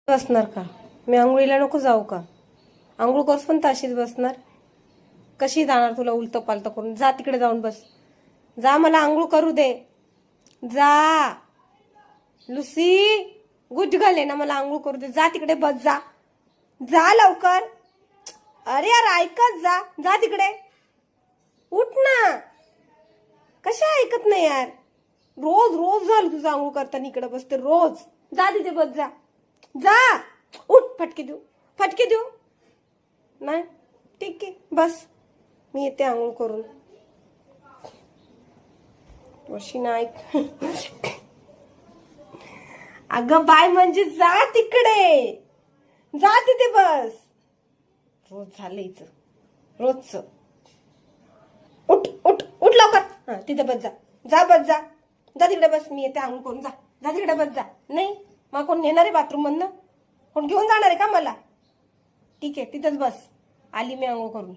बसणार का? मी आंघोळीला नको जाऊ का? आंघोळ कस पण ताशीच बसणार? कशी जाणार तुला उलट पालत करून? जा तिकडे जाऊन बस. जा, मला आंघोळ करू दे. जा लुसी, गुज घाले ना, मला आंघोळ करू दे. जा तिकडे बस. जा जा लवकर. अरे यार ऐकत जा. जा तिकडे. उठ ना. कशा ऐकत नाही यार? रोज रोज झालं तुझं आंघोळ करताना इकडे बसते रोज. जा तिथे बस. जा जा. उठ. फटके देऊ? फटके देऊ नाही? ठीक आहे बस, मी येते आंघोळ करून. वशी नाही. अगं बाय म्हणजे जा तिकडे. जा तिथे बस. रोज झालं हिचं रोजच. उठ उठ उठ लवकर. हा तिथे बस. जा जा बस. जा जा तिकडे बस, मी येते आंघोळ करून. जा जा तिकडे बस. जा. नाही मग कोण नेणार आहे बाथरूम मधनं? कोण घेऊन जाणार आहे का मला? ठीक आहे तिथंच बस. आली मी आंघोळ करून.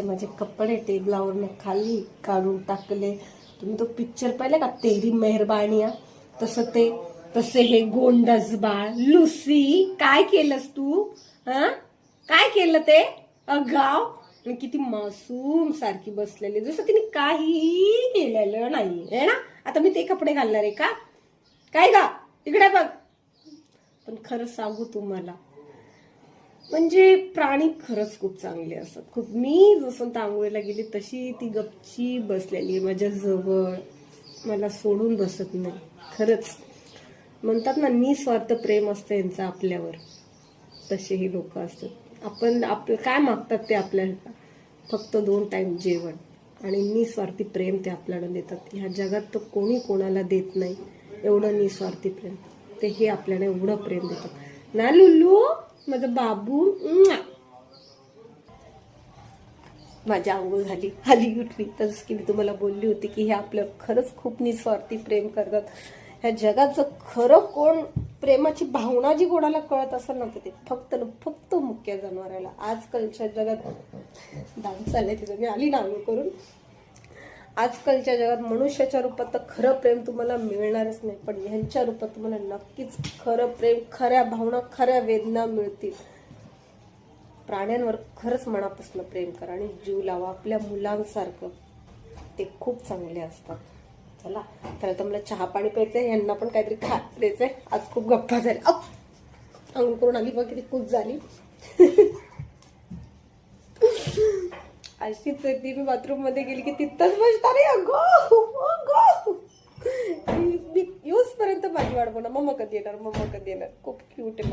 माझे कपडे टेबलावरनं खाली काढून टाकले. तुम्ही तो पिक्चर पाहिला का, तेरी मेहरबानिया? तसे हे गोंडस बाळ लुसी. काय केलंस तू? हा काय केलं ते? अगाव. किती मासूम सारखी बसलेली, जसं तिने काही केलेलं नाही ना. आता मी ते कपडे घालणार आहे का? काय गा इकडे बघ. पण खरं सांगू तुम्हाला, म्हणजे प्राणी खरंच खूप चांगले असतात. खूप. मी जसं आंघोळीला गेली तशी ती गपची बसलेली माझ्या जवळ, मला सोडून बसत नाही. खरंच म्हणतात ना, निस्वार्थ प्रेम असतं यांचं आपल्यावर. तसे हे लोक असतात. आपण आपलं काय मागतात ते आपल्याला? फक्त 2 टाइम जेवण आणि निस्वार्थी प्रेम ते आपल्याला देतात. ह्या जगात तर कोणी कोणाला देत नाही एवढं निस्वार्थी प्रेम. ते हे आपल्याला एवढं प्रेम देतात ना. लुल्लू माझं बाबू. माझी आंघोळ झाली, आली उठली. तसं की मी तुम्हाला बोलली होती की हे आपलं खरंच खूप निस्वार्थी प्रेम करतात. ह्या जगात जर खरं कोण प्रेमाची भावना जी कोणाला कळत असेल ना, ते फक्त मुक्या जनावराला. आजकालच्या जगात डान्स चालले तिथं, मी आली ना आंघोळ करून. आजकालच्या जगात मनुष्याच्या रूपात तर खरं प्रेम तुम्हाला मिळणारच नाही, पण ह्यांच्या रूपात तुम्हाला नक्कीच खरं प्रेम, खऱ्या भावना, खऱ्या वेदना मिळतील. प्राण्यांवर खरंच मनापासून प्रेम करा आणि जीव लावा आपल्या मुलांसारखं. ते खूप चांगले असतात. चला तर आता मला चहा पाणी प्यायचंय, यांना पण काहीतरी द्यायचंय. आज खूप गप्पा झाल्या. आंघोळ करून आली बघ, किती खूप झाली. अशीच ती मी बाथरूम मध्ये गेली की तिथंच बसणार आहे. अगो मी यूज पर्यंत माझी वाट बघणार. मम्मा कधी येणार, मम्मा कधी येणार. खूप क्यूट आहे.